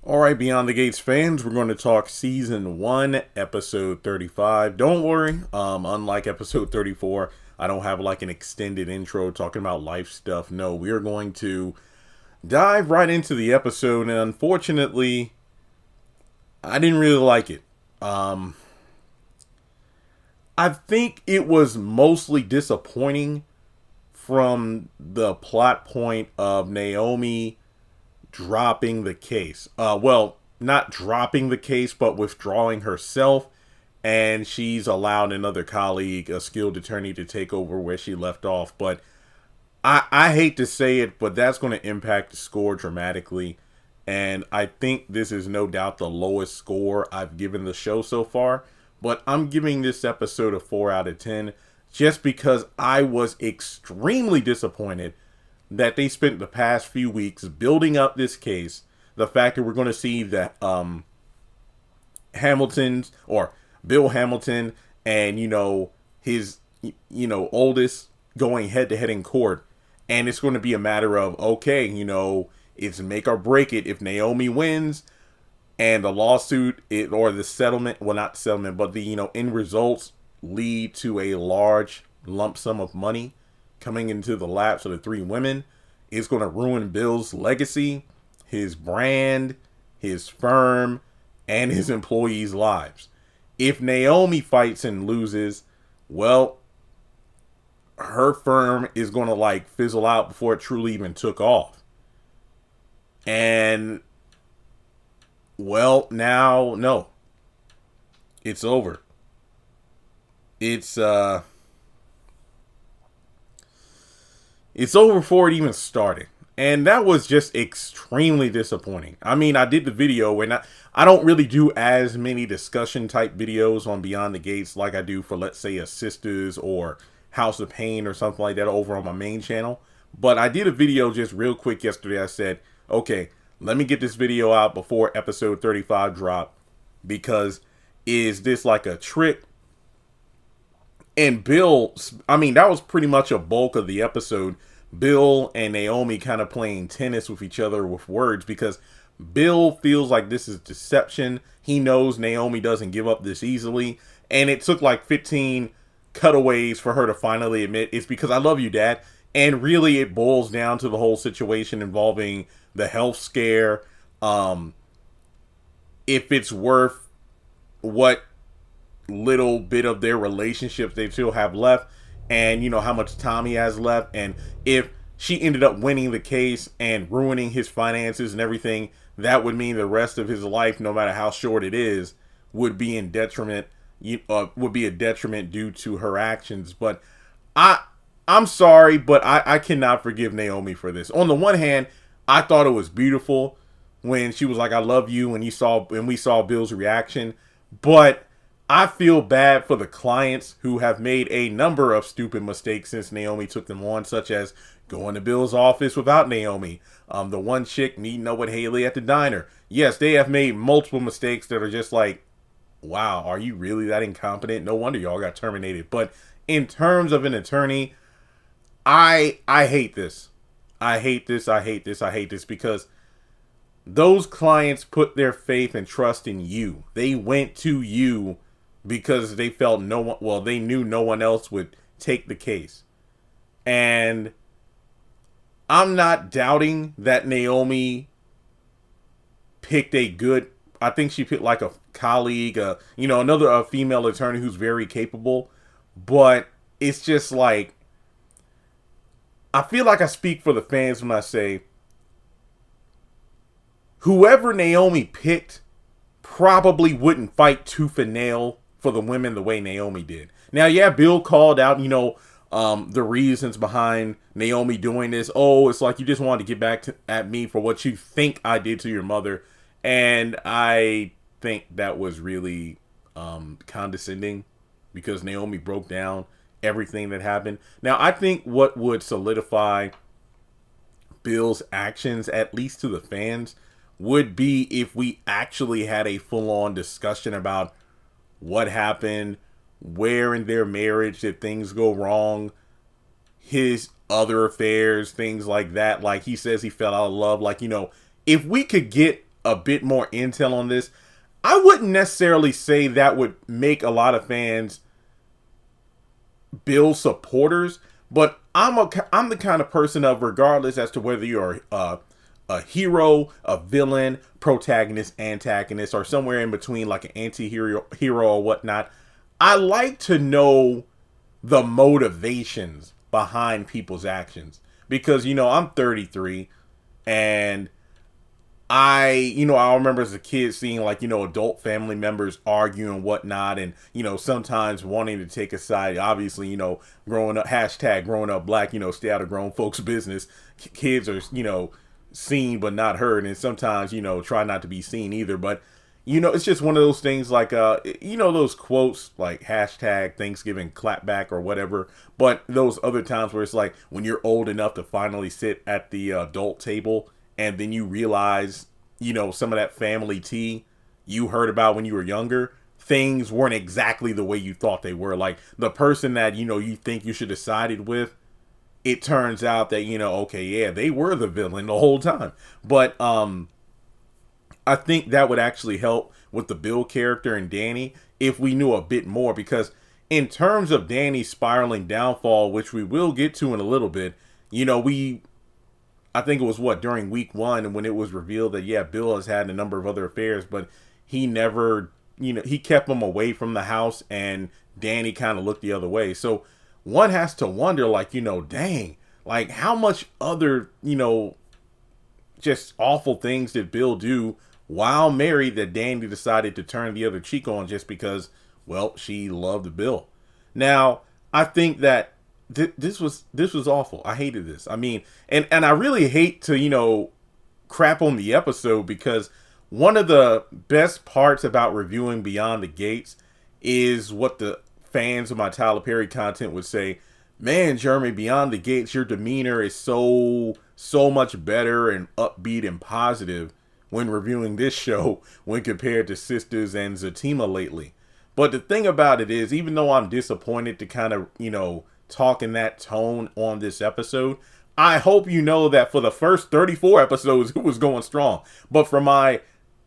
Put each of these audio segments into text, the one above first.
All right, Beyond the Gates fans, we're going to talk season 1, episode 35. Don't worry, unlike episode 34, I don't have like an extended intro talking about life stuff. No, we are going to dive right into the episode, and unfortunately, I didn't really like it. I think it was mostly disappointing from the plot point of Naomi dropping the case. Well, not dropping the case, but withdrawing herself. And she's allowed another colleague, a skilled attorney, to take over where she left off. But I hate to say it, but that's going to impact the score dramatically. And I think this is no doubt the lowest score I've given the show so far. But I'm giving this episode a 4 out of 10 just because I was extremely disappointed that they spent the past few weeks building up this case. The fact that we're going to see that Hamilton's or Bill Hamilton and his oldest going head to head in court, and it's going to be a matter of it's make or break it. If Naomi wins and the lawsuit or the settlement, well, not settlement, but the end results lead to a large lump sum of money coming into the laps of the three women, is going to ruin Bill's legacy, his brand, his firm, and his employees' lives. If Naomi fights and loses, well, her firm is going to fizzle out before it truly even took off. And well, now, no. It's over. It's over before it even started. And that was just extremely disappointing. I mean, I did the video, and I don't really do as many discussion type videos on Beyond the Gates like I do for, let's say, a Sisters or House of Pain or something like that over on my main channel. But I did a video just real quick yesterday. I said, okay, let me get this video out before episode 35 dropped, because is this like a trick? And Bill, I mean, that was pretty much a bulk of the episode. Bill and Naomi kind of playing tennis with each other with words, because Bill feels like this is deception. He knows Naomi doesn't give up this easily. And it took like 15 cutaways for her to finally admit, it's because I love you, Dad. And really it boils down to the whole situation involving the health scare. If it's worth what little bit of their relationship they still have left, and how much time he has left, and if she ended up winning the case and ruining his finances and everything, that would mean the rest of his life, no matter how short it is, would be in detriment, would be a detriment due to her actions. But I'm sorry, but I cannot forgive Naomi for this. On the one hand, I thought it was beautiful when she was like, I love you, and we saw Bill's reaction. But I feel bad for the clients who have made a number of stupid mistakes since Naomi took them on, such as going to Bill's office without Naomi. The one chick meeting up with Haley at the diner. Yes, they have made multiple mistakes that are just like, wow, are you really that incompetent? No wonder y'all got terminated. But in terms of an attorney, I hate this. I hate this because those clients put their faith and trust in you. They went to you because they felt they knew no one else would take the case. And I'm not doubting that Naomi picked I think she picked like a colleague, another female attorney who's very capable. But it's just like, I feel like I speak for the fans when I say, whoever Naomi picked probably wouldn't fight tooth and nail for the women the way Naomi did. Now, yeah, Bill called out, the reasons behind Naomi doing this. Oh, it's like you just wanted to get back at me for what you think I did to your mother. And I think that was really condescending, because Naomi broke down everything that happened. Now, I think what would solidify Bill's actions, at least to the fans, would be if we actually had a full-on discussion about what happened, where in their marriage did things go wrong, his other affairs, things like that. Like he says he fell out of love. If we could get a bit more intel on this, I wouldn't necessarily say that would make a lot of fans Bill supporters, but I'm the kind of person of, regardless as to whether you're a hero, a villain, protagonist, antagonist, or somewhere in between, like an anti-hero or whatnot, I like to know the motivations behind people's actions. Because, I'm 33, and I remember as a kid seeing, like, adult family members argue and whatnot, and, sometimes wanting to take a side. Obviously, growing up, hashtag growing up black, stay out of grown folks' business. Kids are, seen but not heard, and sometimes, try not to be seen either. But, it's just one of those things, like, those quotes, like hashtag Thanksgiving clapback or whatever. But those other times where it's like, when you're old enough to finally sit at the adult table, and then you realize, some of that family tea you heard about when you were younger, things weren't exactly the way you thought they were. Like, the person that, you think you should have sided with, it turns out that, okay, yeah, they were the villain the whole time. But I think that would actually help with the Bill character and Danny if we knew a bit more. Because in terms of Danny's spiraling downfall, which we will get to in a little bit, I think it was during week 1 when it was revealed that, yeah, Bill has had a number of other affairs, but he never, he kept them away from the house, and Danny kind of looked the other way. So one has to wonder, like, dang, like, how much other, just awful things did Bill do while married that Danny decided to turn the other cheek on just because, well, she loved Bill. Now, I think that this was awful. I hated this. I mean, and I really hate to, crap on the episode, because one of the best parts about reviewing Beyond the Gates is what the fans of my Tyler Perry content would say. Man, Jeremy, Beyond the Gates, your demeanor is so much better and upbeat and positive when reviewing this show when compared to Sisters and Zatima lately. But the thing about it is, even though I'm disappointed to kind of, talk in that tone on this episode, I hope you know that for the first 34 episodes, it was going strong. But for my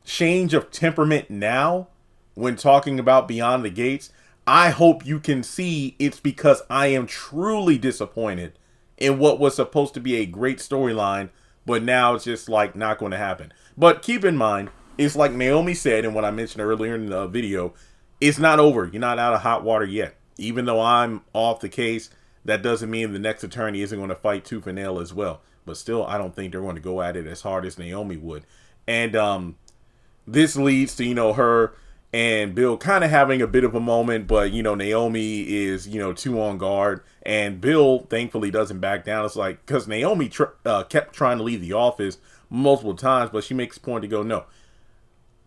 change of temperament now, when talking about Beyond the Gates, I hope you can see it's because I am truly disappointed in what was supposed to be a great storyline, but now it's just like not going to happen. But keep in mind, it's like Naomi said, and what I mentioned earlier in the video, it's not over. You're not out of hot water yet. Even though I'm off the case, that doesn't mean the next attorney isn't going to fight tooth and nail as well. But still, I don't think they're going to go at it as hard as Naomi would. And this leads to, her and Bill kind of having a bit of a moment. But, Naomi is, too on guard. And Bill, thankfully, doesn't back down. It's like, because Naomi kept trying to leave the office multiple times. But she makes a point to go, no.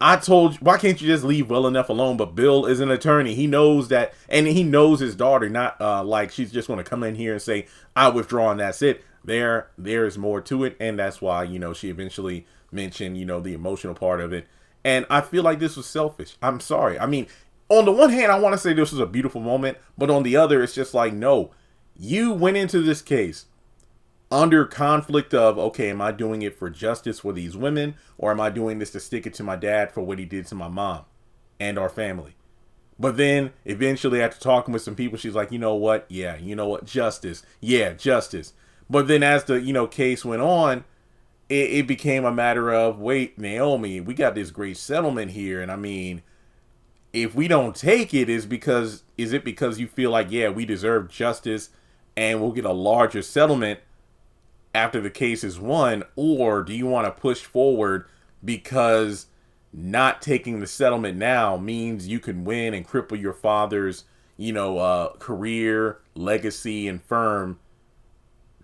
I told you, why can't you just leave well enough alone? But Bill is an attorney. He knows that, and he knows his daughter, not like she's just going to come in here and say, I withdraw and that's it. There's more to it. And that's why, she eventually mentioned, the emotional part of it. And I feel like this was selfish. I'm sorry. I mean, on the one hand, I want to say this was a beautiful moment, but on the other, it's just like, no, you went into this case under conflict of, okay, am I doing it for justice for these women, or am I doing this to stick it to my dad for what he did to my mom and our family? But then eventually, after talking with some people, she's like, you know what? Yeah, you know what? Justice. Yeah, justice. But then as the, case went on, it became a matter of, wait, Naomi, we got this great settlement here. And I mean, if we don't take it, is it because you feel like, yeah, we deserve justice and we'll get a larger settlement after the case is won? Or do you want to push forward because not taking the settlement now means you can win and cripple your father's, career, legacy, and firm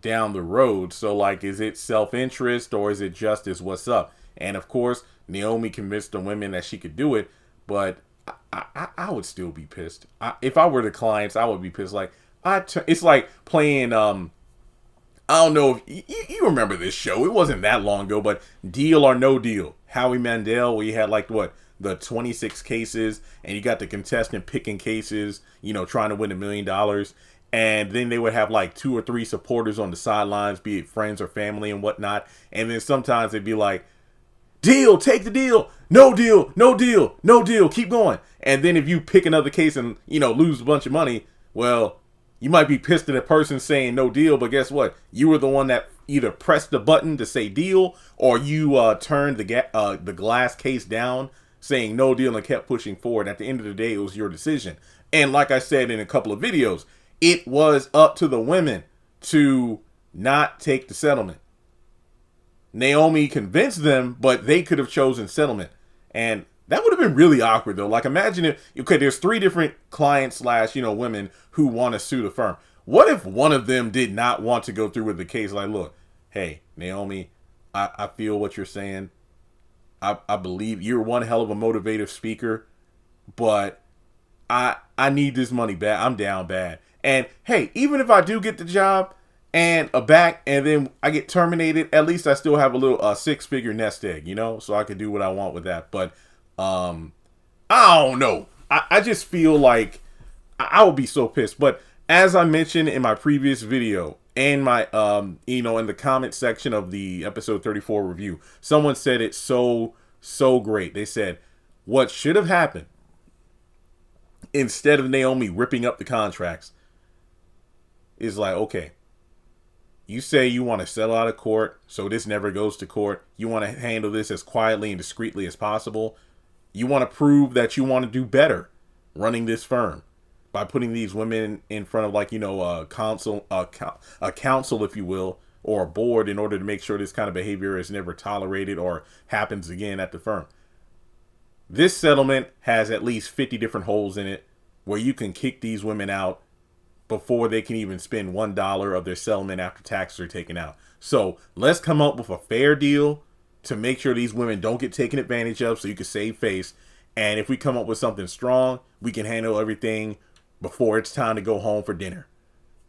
down the road? So, like, is it self-interest or is it justice? What's up? And of course, Naomi convinced the women that she could do it, but I would still be pissed. If I were the clients, I would be pissed. Like, it's like playing, I don't know if you remember this show. It wasn't that long ago, but Deal or No Deal. Howie Mandel, where you had the 26 cases, and you got the contestant picking cases, trying to win $1 million. And then they would have like 2 or 3 supporters on the sidelines, be it friends or family and whatnot. And then sometimes they'd be like, deal, take the deal, no deal, no deal, no deal, keep going. And then if you pick another case and, lose a bunch of money, well, you might be pissed at a person saying no deal, but guess what? You were the one that either pressed the button to say deal, or you turned the glass case down saying no deal and kept pushing forward. At the end of the day, it was your decision. And like I said in a couple of videos, it was up to the women to not take the settlement. Naomi convinced them, but they could have chosen settlement. And that would have been really awkward, though. Like, imagine if, okay, there's 3 different clients / women who want to sue the firm. What if one of them did not want to go through with the case? Like, look, hey, Naomi, I feel what you're saying. I believe you're one hell of a motivative speaker, but I need this money bad. I'm down bad. And hey, even if I do get the job and a back and then I get terminated, at least I still have a little 6-figure nest egg, so I can do what I want with that. But I don't know. I just feel like I would be so pissed. But as I mentioned in my previous video and my, in the comment section of the episode 34 review, someone said it so great. They said, what should have happened instead of Naomi ripping up the contracts is like, okay, you say you want to settle out of court so this never goes to court. You want to handle this as quietly and discreetly as possible. You want to prove that you want to do better running this firm by putting these women in front of a council, if you will, or a board in order to make sure this kind of behavior is never tolerated or happens again at the firm. This settlement has at least 50 different holes in it where you can kick these women out before they can even spend $1 of their settlement after taxes are taken out. So let's come up with a fair deal to make sure these women don't get taken advantage of so you can save face. And if we come up with something strong, we can handle everything before it's time to go home for dinner.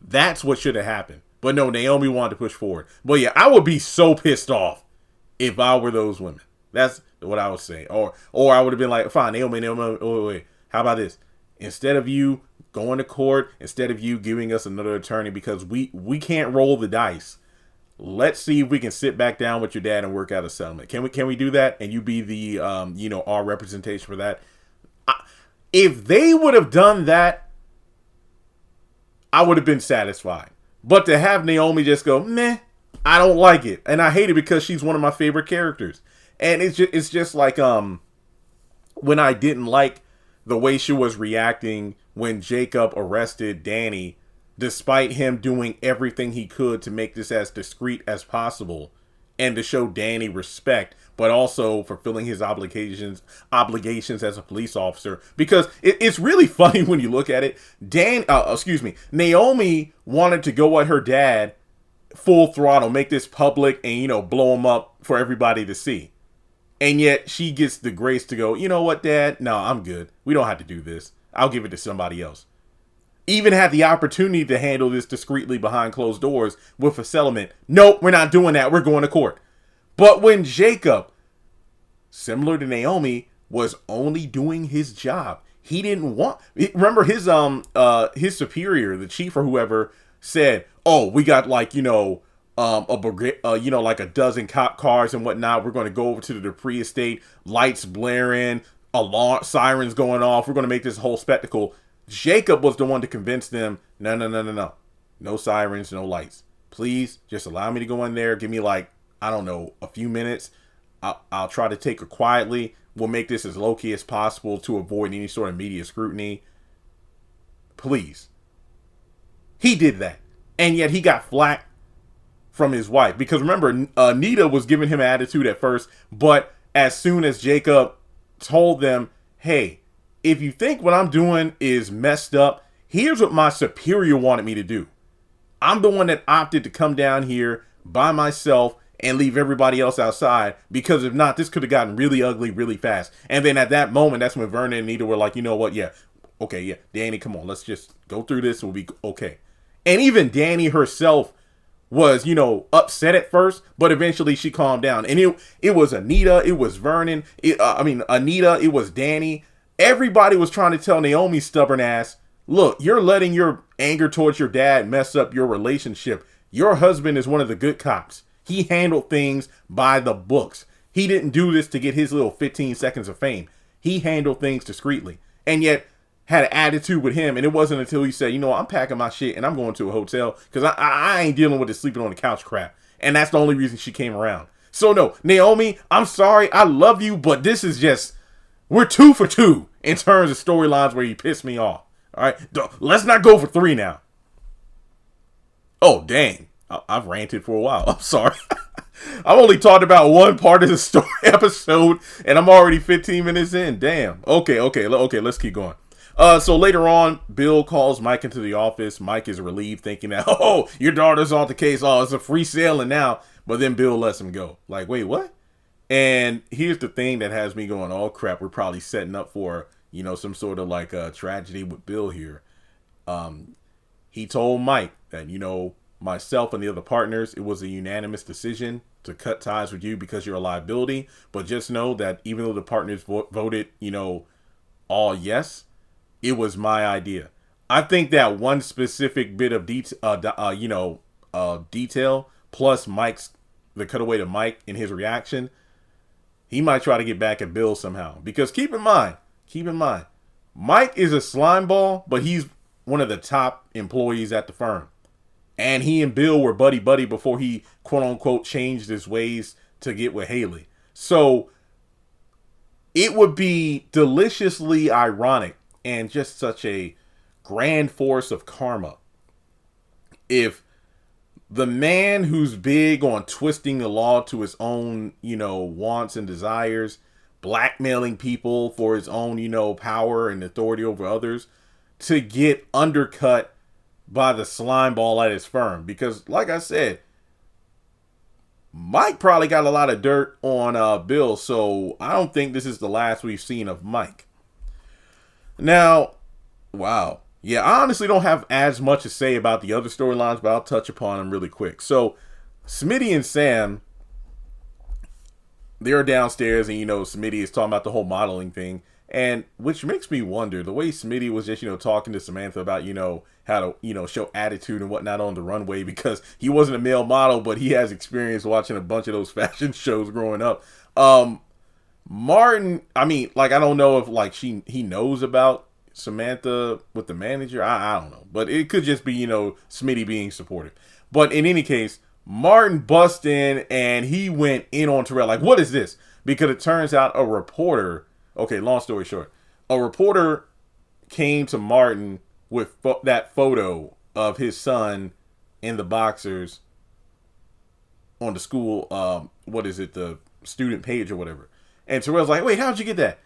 That's what should have happened. But no, Naomi wanted to push forward. But yeah, I would be so pissed off if I were those women. That's what I would say. Or I would have been like, fine, Naomi, wait. How about this? Instead of you going to court, instead of you giving us another attorney because we can't roll the dice, let's see if we can sit back down with your dad and work out a settlement. Can we do that? And you be the our representation for that. If they would have done that, I would have been satisfied. But to have Naomi just go, meh, I don't like it, and I hate it because she's one of my favorite characters. And it's just like when I didn't like the way she was reacting when Jacob arrested Danny, despite him doing everything he could to make this as discreet as possible and to show Danny respect, but also fulfilling his obligations as a police officer. Because it's really funny when you look at it. Naomi wanted to go at her dad full throttle, make this public and, blow him up for everybody to see. And yet she gets the grace to go, you know what, Dad? No, I'm good. We don't have to do this. I'll give it to somebody else. Even had the opportunity to handle this discreetly behind closed doors with a settlement. Nope, we're not doing that. We're going to court. But when Jacob, similar to Naomi, was only doing his job, he didn't want. Remember his superior, the chief or whoever, said, "Oh, we got a dozen cop cars and whatnot. We're going to go over to the Dupree estate, lights blaring, alarm sirens going off. We're going to make this whole spectacle." Jacob was the one to convince them, no. No sirens, no lights. Please, just allow me to go in there. Give me a few minutes. I'll try to take her quietly. We'll make this as low-key as possible to avoid any sort of media scrutiny. Please. He did that. And yet he got flack from his wife. Because remember, Anita was giving him an attitude at first. But as soon as Jacob told them, hey, if you think what I'm doing is messed up, here's what my superior wanted me to do. I'm the one that opted to come down here by myself and leave everybody else outside, because if not, this could have gotten really ugly really fast. And then at that moment, that's when Vernon and Anita were like, you know what? Yeah. Okay. Yeah. Danny, come on. Let's just go through this. We'll be okay. And even Danny herself was, upset at first, but eventually she calmed down. And it was Anita. It was Vernon. Anita. It was Danny. Everybody was trying to tell Naomi's stubborn ass, look, you're letting your anger towards your dad mess up your relationship. Your husband is one of the good cops. He handled things by the books. He didn't do this to get his little 15 seconds of fame. He handled things discreetly, and yet had an attitude with him. And it wasn't until he said, you know, I'm packing my shit and I'm going to a hotel because I ain't dealing with this sleeping on the couch crap. And that's the only reason she came around. So no, Naomi, I'm sorry. I love you, but this is just, we're 2 for 2 in terms of storylines where you pissed me off. All right, let's not go for 3 now. Oh, dang. I've ranted for a while. I'm sorry. I've only talked about one part of the story episode, and I'm already 15 minutes in. Damn. Okay, let's keep going. So later on, Bill calls Mike into the office. Mike is relieved, thinking that, oh, your daughter's off the case. Oh, it's a free sailing now. But then Bill lets him go. Like, wait, what? And here's the thing that has me going, oh, crap, we're probably setting up for, you know, some sort of like a tragedy with Bill here. He told Mike that, you know, myself and the other partners, it was a unanimous decision to cut ties with you because you're a liability. But just know that even though the partners voted, you know, all yes, it was my idea. I think that one specific bit of detail, plus the cutaway to Mike and his reaction, he might try to get back at Bill somehow. Because keep in mind, Mike is a slime ball, but he's one of the top employees at the firm. And he and Bill were buddy-buddy before he, quote-unquote, changed his ways to get with Haley. So it would be deliciously ironic and just such a grand force of karma if the man who's big on twisting the law to his own, you know, wants and desires, blackmailing people for his own, you know, power and authority over others, to get undercut by the slime ball at his firm. Because like I said, Mike probably got a lot of dirt on Bill, so I don't think this is the last we've seen of Mike. Now, wow. Yeah, I honestly don't have as much to say about the other storylines, but I'll touch upon them really quick. So, Smitty and Sam, they're downstairs, and, you know, Smitty is talking about the whole modeling thing. And which makes me wonder, the way Smitty was just, you know, talking to Samantha about, you know, how to, you know, show attitude and whatnot on the runway, because he wasn't a male model, but he has experience watching a bunch of those fashion shows growing up. Martin, I mean, like, I don't know if, like, he knows about Samantha with the manager. I don't know. But it could just be, you know, Smitty being supportive. But in any case, Martin bust in, and he went in on Terrell. Like, what is this? Because it turns out a reporter... Okay, long story short, a reporter came to Martin with that photo of his son in the boxers on the school, the student page or whatever. And Terrell's like, wait, how'd you get that?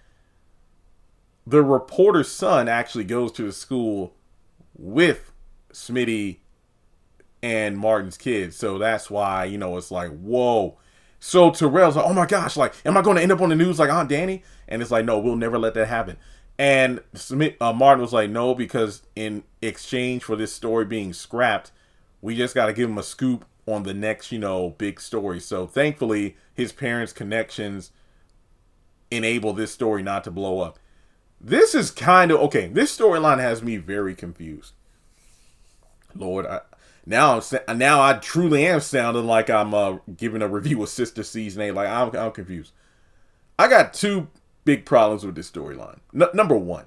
The reporter's son actually goes to the school with Smitty and Martin's kids. So that's why, you know, it's like, whoa. So Terrell's like, oh my gosh, like, am I going to end up on the news like Aunt Danny? And it's like, no, we'll never let that happen. And Martin was like, no, because in exchange for this story being scrapped, we just got to give him a scoop on the next, you know, big story. So thankfully, his parents' connections enable this story not to blow up. This is kind of, okay, this storyline has me very confused. Lord, now I truly am sounding like I'm giving a review of Sister Season 8. Like, I'm confused. I got 2 big problems with this storyline. Number 1,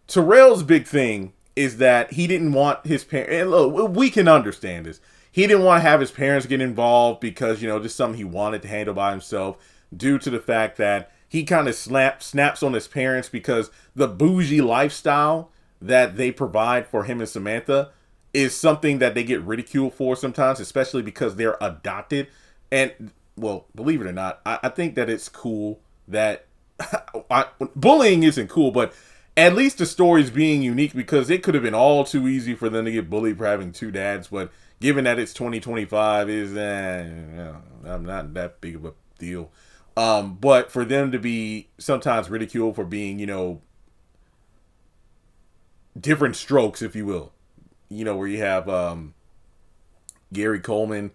Terrell's big thing is that he didn't want his parents, and look, we can understand this. He didn't want to have his parents get involved because, you know, this is something he wanted to handle by himself, due to the fact that he kind of snaps on his parents because the bougie lifestyle that they provide for him and Samantha is something that they get ridiculed for sometimes, especially because they're adopted. And, well, believe it or not, I think that it's cool that bullying isn't cool, but at least the story's being unique, because it could have been all too easy for them to get bullied for having 2 dads. But given that it's 2025, I'm not that big of a deal. But for them to be sometimes ridiculed for being, you know, different strokes, if you will, you know, where you have Gary Coleman,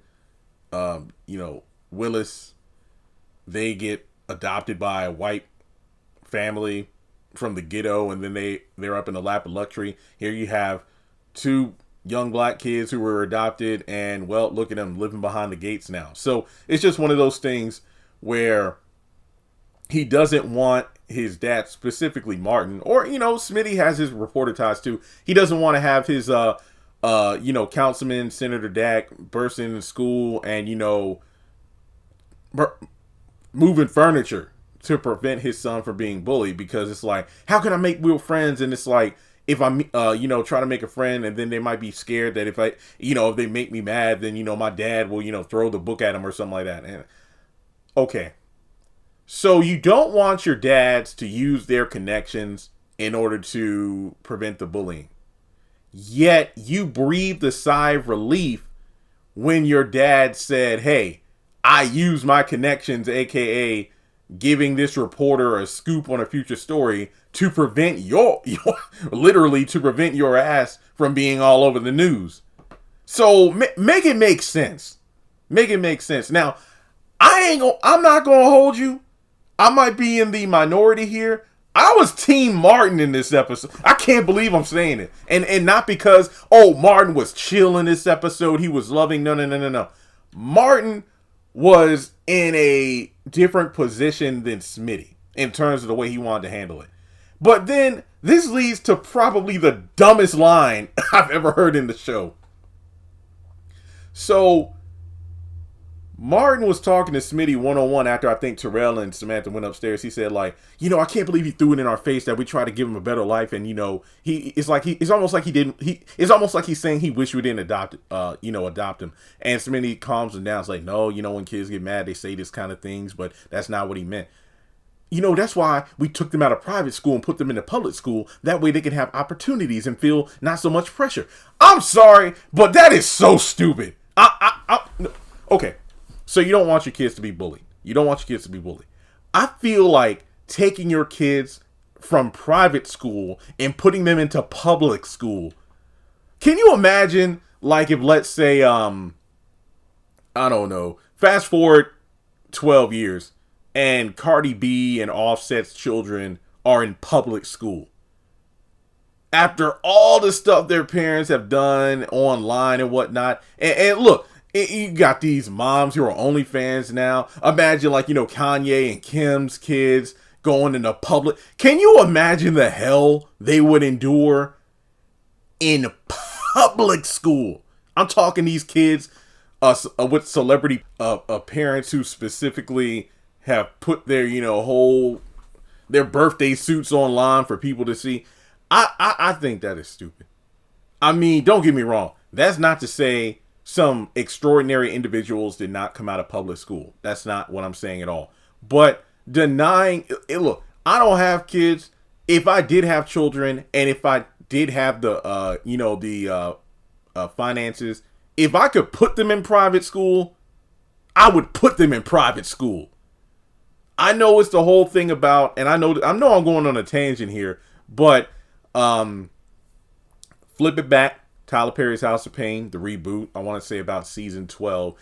you know, Willis, they get adopted by a white family from the ghetto, and then they're up in the lap of luxury. Here you have 2 young black kids who were adopted, and, well, look at them living behind the gates now. So it's just one of those things where he doesn't want his dad, specifically Martin, or Smitty has his reporter ties too. He doesn't want to have his Councilman Senator Dak burst into school and moving furniture to prevent his son from being bullied, because it's like, how can I make real friends? And it's like, if I'm try to make a friend, and then they might be scared that if they make me mad, then my dad will throw the book at him or something like that. And okay. So you don't want your dads to use their connections in order to prevent the bullying. Yet you breathed a sigh of relief when your dad said, hey, I use my connections, aka giving this reporter a scoop on a future story, to prevent literally to prevent your ass from being all over the news. So make it make sense. Make it make sense. Now, I'm not going to hold you. I might be in the minority here. I was Team Martin in this episode. I can't believe I'm saying it. And not because, Martin was chill in this episode. He was loving. No. Martin was in a different position than Smitty in terms of the way he wanted to handle it. But then this leads to probably the dumbest line I've ever heard in the show. So Martin was talking to Smitty one-on-one after I think Terrell and Samantha went upstairs. He said, like, I can't believe he threw it in our face that we tried to give him a better life. And, it's almost like he's saying he wished we didn't adopt him. And Smitty calms him down. It's like, no, when kids get mad, they say this kind of things, but that's not what he meant. That's why we took them out of private school and put them into public school. That way they can have opportunities and feel not so much pressure. I'm sorry, but that is so stupid. Okay. So you don't want your kids to be bullied. I feel like taking your kids from private school and putting them into public school. Can you imagine, like, if, let's say, I don't know, fast forward 12 years and Cardi B and Offset's children are in public school. After all the stuff their parents have done online and whatnot. And look, you got these moms who are OnlyFans now. Imagine, like, Kanye and Kim's kids going into public. Can you imagine the hell they would endure in public school? I'm talking these kids with celebrity parents who specifically have put their, their birthday suits online for people to see. I think that is stupid. I mean, don't get me wrong. That's not to say some extraordinary individuals did not come out of public school. That's not what I'm saying at all. But denying it, look, I don't have kids. If I did have children, and if I did have the finances, if I could put them in private school, I would put them in private school. I know it's the whole thing about, and I know I'm going on a tangent here, but flip it back. Tyler Perry's House of Pain, the reboot, I want to say about season 12.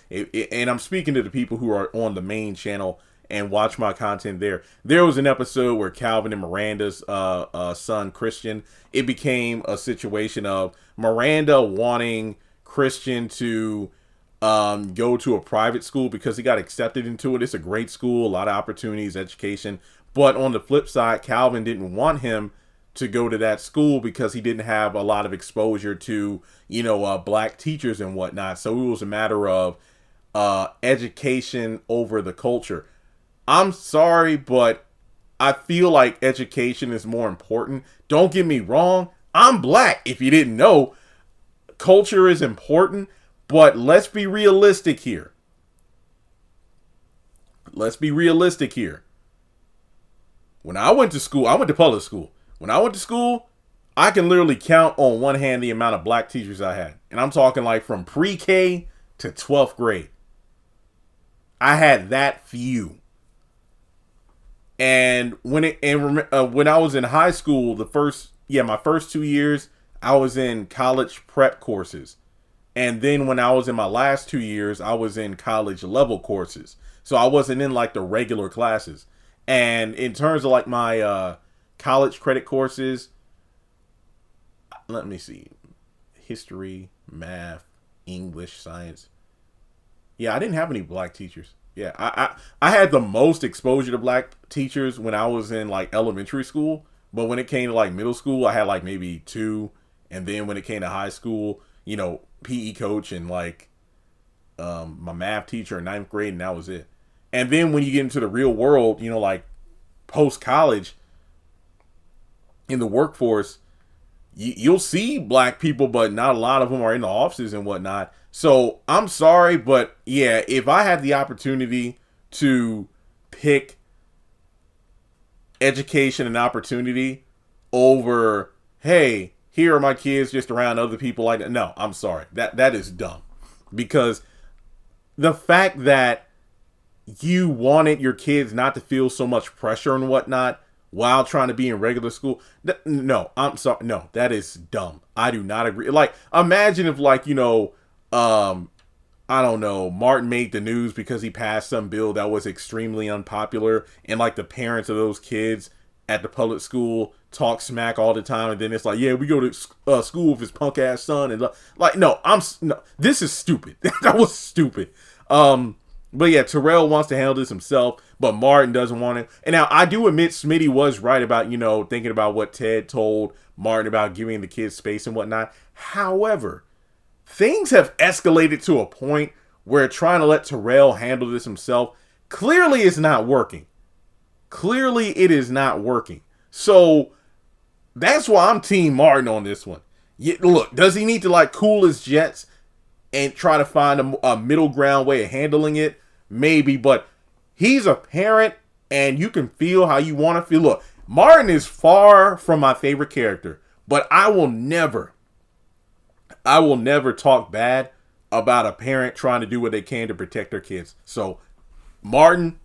And I'm speaking to the people who are on the main channel and watch my content there. There was an episode where Calvin and Miranda's son, Christian, it became a situation of Miranda wanting Christian to go to a private school because he got accepted into it. It's a great school, a lot of opportunities, education. But on the flip side, Calvin didn't want him to go to that school because he didn't have a lot of exposure to, black teachers and whatnot. So it was a matter of education over the culture. I'm sorry, but I feel like education is more important. Don't get me wrong. I'm black. If you didn't know, culture is important, but let's be realistic here. When I went to school, I went to public school. When I went to school, I can literally count on one hand the amount of black teachers I had. And I'm talking like from pre-K to 12th grade. I had that few. And when I was in high school, my first 2 years, I was in college prep courses. And then when I was in my last 2 years, I was in college level courses. So I wasn't in like the regular classes. And in terms of like my college credit courses, let me see, history, math, English, science. Yeah, I didn't have any black teachers. Yeah, I had the most exposure to black teachers when I was in like elementary school, but when it came to like middle school, I had like maybe two, and then when it came to high school, PE coach and like my math teacher in ninth grade, and that was it. And then when you get into the real world, like post college in the workforce, you'll see black people, but not a lot of them are in the offices and whatnot. So I'm sorry, but yeah, if I had the opportunity to pick education and opportunity over, hey, here are my kids just around other people like that. No, I'm sorry. That is dumb. Because the fact that you wanted your kids not to feel so much pressure and whatnot while trying to be in regular school. No, I'm sorry. No, that is dumb. I do not agree. Like, imagine if I don't know, Martin made the news because he passed some bill that was extremely unpopular, and like the parents of those kids at the public school talk smack all the time, and then it's like, yeah, we go to school with his punk ass son, and like, no, this is stupid. That was stupid. But yeah, Terrell wants to handle this himself, but Martin doesn't want it. And now I do admit Smitty was right about, thinking about what Ted told Martin about giving the kids space and whatnot. However, things have escalated to a point where trying to let Terrell handle this himself clearly is not working. Clearly it is not working. So that's why I'm Team Martin on this one. Look, does he need to like cool his jets and try to find a middle ground way of handling it? Maybe, but he's a parent and you can feel how you want to feel. Look, Martin is far from my favorite character, but I will never talk bad about a parent trying to do what they can to protect their kids. So, Martin,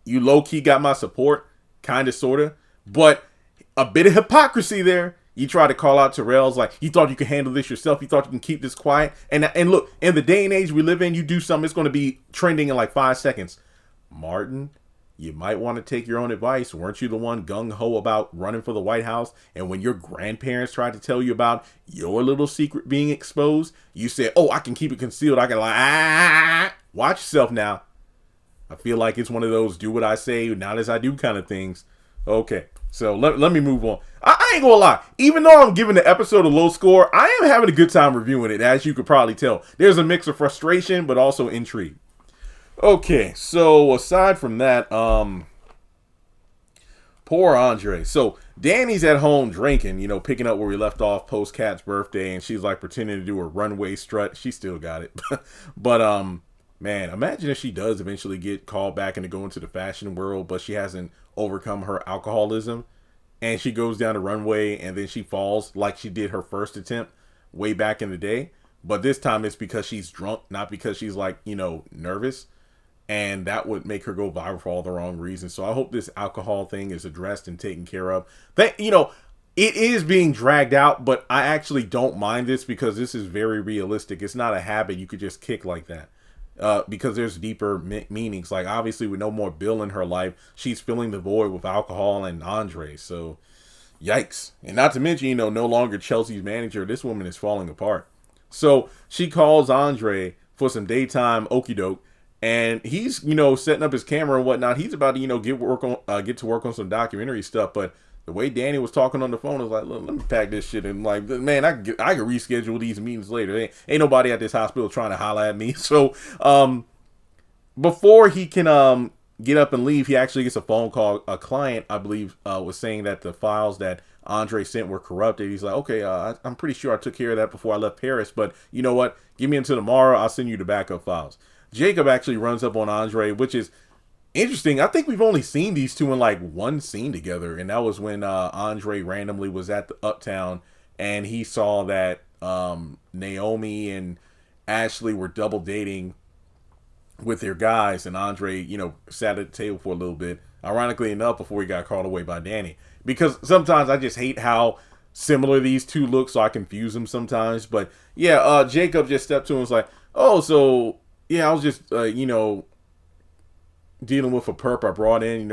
you low-key got my support, kind of, sort of, but a bit of hypocrisy there. You try to call out Terrell's like, you thought you could handle this yourself. You thought you can keep this quiet. And look, in the day and age we live in, you do something, it's going to be trending in like 5 seconds. Martin, you might want to take your own advice. Weren't you the one gung-ho about running for the White House? And when your grandparents tried to tell you about your little secret being exposed, you said, oh, I can keep it concealed. I can like, watch yourself now. I feel like it's one of those do what I say, not as I do kind of things. Okay, so let me move on. I ain't gonna lie. Even though I'm giving the episode a low score, I am having a good time reviewing it, as you could probably tell. There's a mix of frustration, but also intrigue. Okay, so aside from that, poor Andre. So Danny's at home drinking, picking up where we left off post Kat's birthday, and she's like pretending to do a runway strut. She still got it. But man, imagine if she does eventually get called back and to go into the fashion world, but she hasn't overcome her alcoholism, and she goes down the runway and then she falls like she did her first attempt way back in the day. But this time it's because she's drunk, not because she's like, nervous. And that would make her go viral for all the wrong reasons. So I hope this alcohol thing is addressed and taken care of. It is being dragged out, but I actually don't mind this because this is very realistic. It's not a habit you could just kick like that. Because there's deeper meanings. Like, obviously, with no more Bill in her life, she's filling the void with alcohol and Andre. So, yikes. And not to mention, no longer Chelsea's manager. This woman is falling apart. So, she calls Andre for some daytime okie doke. And he's, setting up his camera and whatnot. He's about to, get to work on some documentary stuff. But the way Danny was talking on the phone, I was like, let me pack this shit in. Like, man, I can reschedule these meetings later. Ain't nobody at this hospital trying to holler at me. So, before he can get up and leave, he actually gets a phone call. A client, I believe, was saying that the files that Andre sent were corrupted. He's like, okay, I'm pretty sure I took care of that before I left Paris. But you know what? Give me until tomorrow. I'll send you the backup files. Jacob actually runs up on Andre, which is interesting. I think we've only seen these two in like one scene together, and that was when Andre randomly was at the Uptown and he saw that Naomi and Ashley were double dating with their guys, and Andre, sat at the table for a little bit. Ironically enough, before he got called away by Danny, because sometimes I just hate how similar these two look, so I confuse them sometimes. But yeah, Jacob just stepped to him and was like, "Oh, so." Yeah, I was just, dealing with a perp I brought in,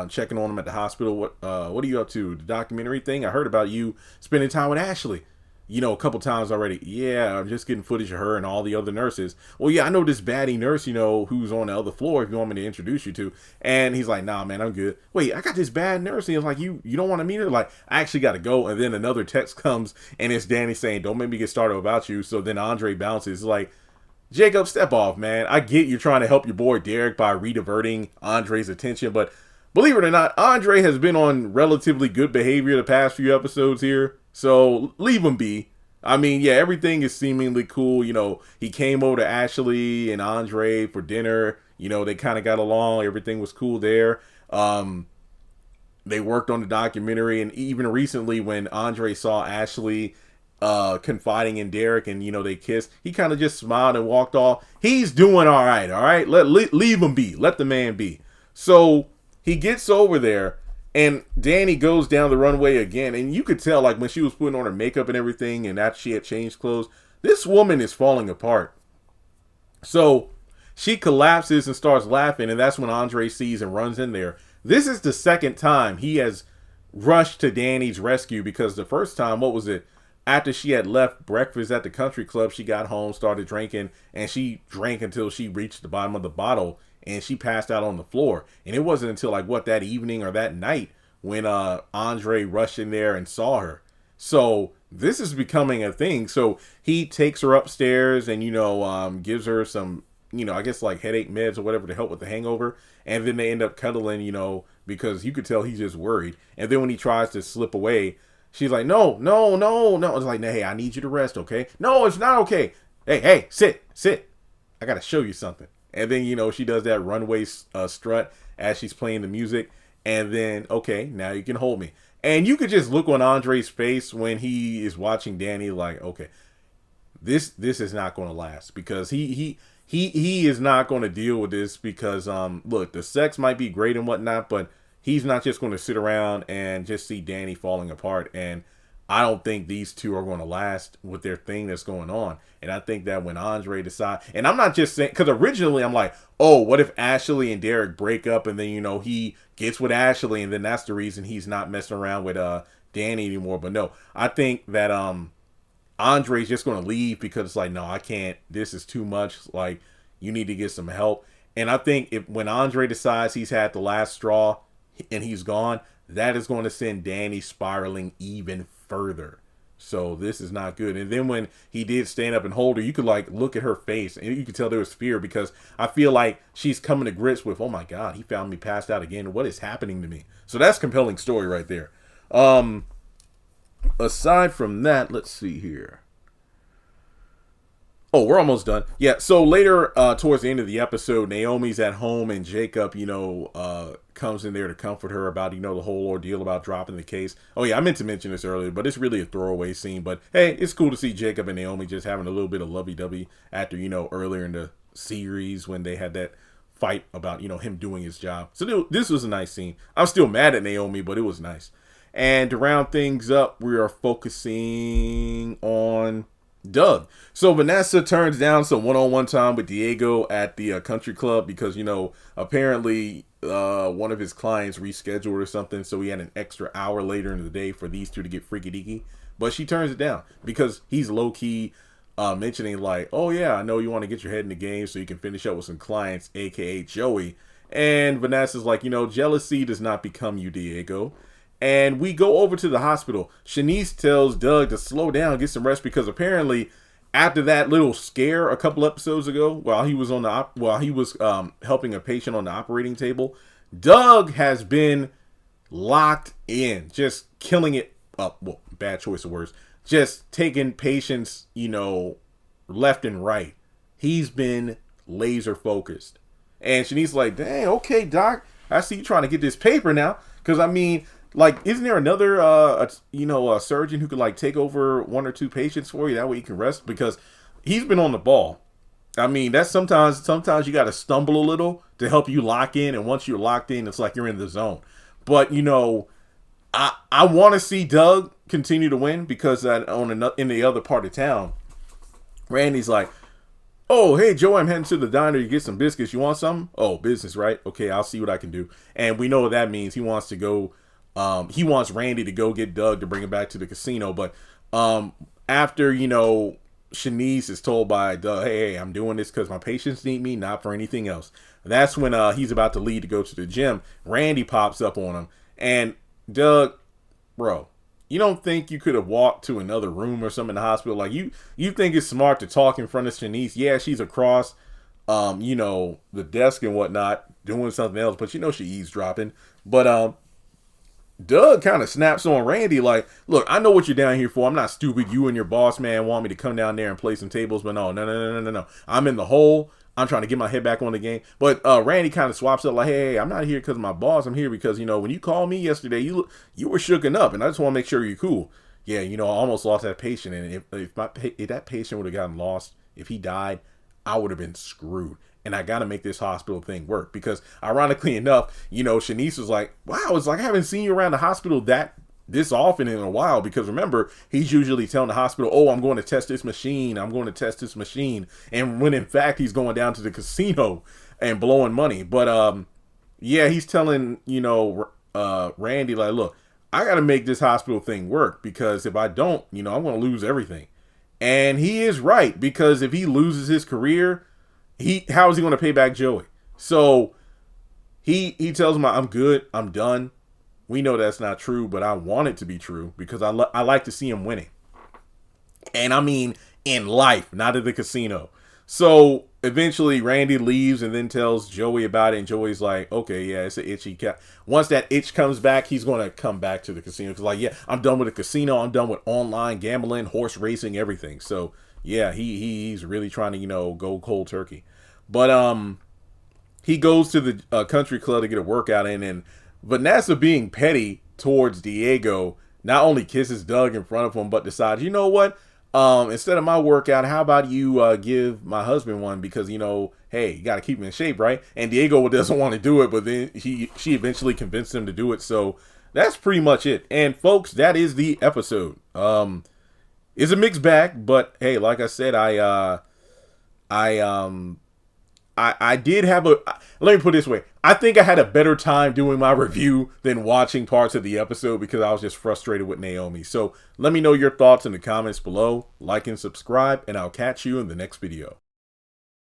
checking on him at the hospital. What are you up to? The documentary thing? I heard about you spending time with Ashley. a couple times already. Yeah, I'm just getting footage of her and all the other nurses. Well, yeah, I know this baddie nurse, who's on the other floor if you want me to introduce you to. And he's like, nah, man, I'm good. Wait, I got this bad nurse. And he's like, you don't want to meet her? Like, I actually got to go. And then another text comes and it's Danny saying, don't make me get started about you. So then Andre bounces like, Jacob, step off, man. I get you're trying to help your boy Derek by rediverting Andre's attention, but believe it or not, Andre has been on relatively good behavior the past few episodes here, so leave him be. I mean, yeah, everything is seemingly cool. He came over to Ashley and Andre for dinner. They kind of got along. Everything was cool there. They worked on the documentary, and even recently when Andre saw Ashley confiding in Derek and they kissed, he kind of just smiled and walked off. He's doing all right. Leave him be. Let the man be. So he gets over there, and Danny goes down the runway again, and you could tell, like, when she was putting on her makeup and everything, and after she had changed clothes, this woman is falling apart. So she collapses and starts laughing, and that's when Andre sees and runs in there. This is the second time he has rushed to Danny's rescue, because the first time, what was it? After she had left breakfast at the country club, she got home, started drinking, and she drank until she reached the bottom of the bottle, and she passed out on the floor. And it wasn't until that evening or that night when Andre rushed in there and saw her. So this is becoming a thing. So he takes her upstairs and, gives her some, I guess like headache meds or whatever to help with the hangover. And then they end up cuddling, because you could tell he's just worried. And then when he tries to slip away, she's like, no. It's like, hey, I need you to rest, okay? No, it's not okay. Hey, sit. I got to show you something. And then, she does that runway strut as she's playing the music. And then, okay, now you can hold me. And you could just look on Andre's face when he is watching Danny like, okay, this is not going to last, because he is not going to deal with this, because, look, the sex might be great and whatnot, but he's not just going to sit around and just see Danny falling apart. And I don't think these two are going to last with their thing that's going on. And I think that when Andre decides, and I'm not just saying, because originally I'm like, oh, what if Ashley and Derek break up and then, he gets with Ashley and then that's the reason he's not messing around with Danny anymore. But no, I think that Andre's just going to leave, because it's like, no, I can't. This is too much. Like, you need to get some help. And I think when Andre decides he's had the last straw and he's gone, that is going to send Danny spiraling even further. So this is not good. And then when he did stand up and hold her, you could look at her face and you could tell there was fear, because I feel like she's coming to grips with, oh my God, he found me passed out again. What is happening to me? So that's a compelling story right there. Aside from that, let's see here. Oh, we're almost done. Yeah, so later, towards the end of the episode, Naomi's at home and Jacob, comes in there to comfort her about, the whole ordeal about dropping the case. Oh yeah, I meant to mention this earlier, but it's really a throwaway scene. But hey, it's cool to see Jacob and Naomi just having a little bit of lovey-dovey after, earlier in the series when they had that fight about, him doing his job. So this was a nice scene. I'm still mad at Naomi, but it was nice. And to round things up, we are focusing on Doug. So Vanessa turns down some one-on-one time with Diego at the country club because, apparently one of his clients rescheduled or something. So he had an extra hour later in the day for these two to get freaky deaky. But she turns it down because he's low-key mentioning like, oh yeah, I know you want to get your head in the game so you can finish up with some clients, aka Joey. And Vanessa's like, jealousy does not become you, Diego. And we go over to the hospital. Shanice tells Doug to slow down, get some rest, because apparently after that little scare a couple episodes ago, while he was helping a patient on the operating table, Doug has been locked in, just killing it up. Well, bad choice of words. Just taking patients, left and right. He's been laser focused. And Shanice's like, dang, okay, Doc, I see you trying to get this paper now. Because, isn't there another, a surgeon who could, take over one or two patients for you? That way you can rest? Because he's been on the ball. That's sometimes you got to stumble a little to help you lock in. And once you're locked in, it's like you're in the zone. But, I want to see Doug continue to win because in the other part of town, Randy's like, oh, hey, Joe, I'm heading to the diner to get some biscuits. You want some? Oh, business, right? Okay, I'll see what I can do. And we know what that means. He wants to go. He wants Randy to go get Doug to bring him back to the casino. But after, you know, Shanice is told by Doug, hey, I'm doing this because my patients need me, not for anything else. That's when he's about to leave to go to the gym. Randy pops up on him. And Doug, bro, you don't think you could have walked to another room or something in the hospital? Like, you think it's smart to talk in front of Shanice? Yeah, she's across, you know, the desk and whatnot, doing something else, but you know she eavesdropping. But Doug kind of snaps on Randy like, look, I know what you're down here for. I'm not stupid. You and your boss man want me to come down there and play some tables, but no. I'm in the hole. I'm trying to get my head back on the game. But Randy kind of swaps up like, hey, I'm not here because of my boss. I'm here because, you know, when you called me yesterday, you were shooken up, and I just want to make sure you're cool. Yeah, you know, I almost lost that patient, and if that patient would have gotten lost, if he died, I would have been screwed. And I got to make this hospital thing work because, ironically enough, you know, Shanice was like, wow, it's like I haven't seen you around the hospital this often in a while, because remember, he's usually telling the hospital, oh, I'm going to test this machine. And when in fact, he's going down to the casino and blowing money. But yeah, he's telling, you know, Randy, like, look, I got to make this hospital thing work, because if I don't, you know, I'm going to lose everything. And he is right, because if he loses his career, how is he going to pay back Joey? So he tells him, I'm good, I'm done. We know that's not true, but I want it to be true because I like to see him winning. And I mean in life, not at the casino. So eventually Randy leaves and then tells Joey about it, and Joey's like, okay, yeah, it's an itchy cat. Once that itch comes back, he's going to come back to the casino. Because like, yeah, I'm done with the casino. I'm done with online gambling, horse racing, everything. So yeah, he's really trying to, you know, go cold turkey. But he goes to the country club to get a workout in, and Vanessa, being petty towards Diego, not only kisses Doug in front of him, but decides, you know what? Instead of my workout, how about you give my husband one? Because, you know, hey, you got to keep him in shape, right? And Diego doesn't want to do it, but then she eventually convinced him to do it. So that's pretty much it. And folks, that is the episode. It's a mixed bag, but hey, like I said, I did have let me put it this way. I think I had a better time doing my review than watching parts of the episode because I was just frustrated with Naomi. So let me know your thoughts in the comments below. Like and subscribe, and I'll catch you in the next video.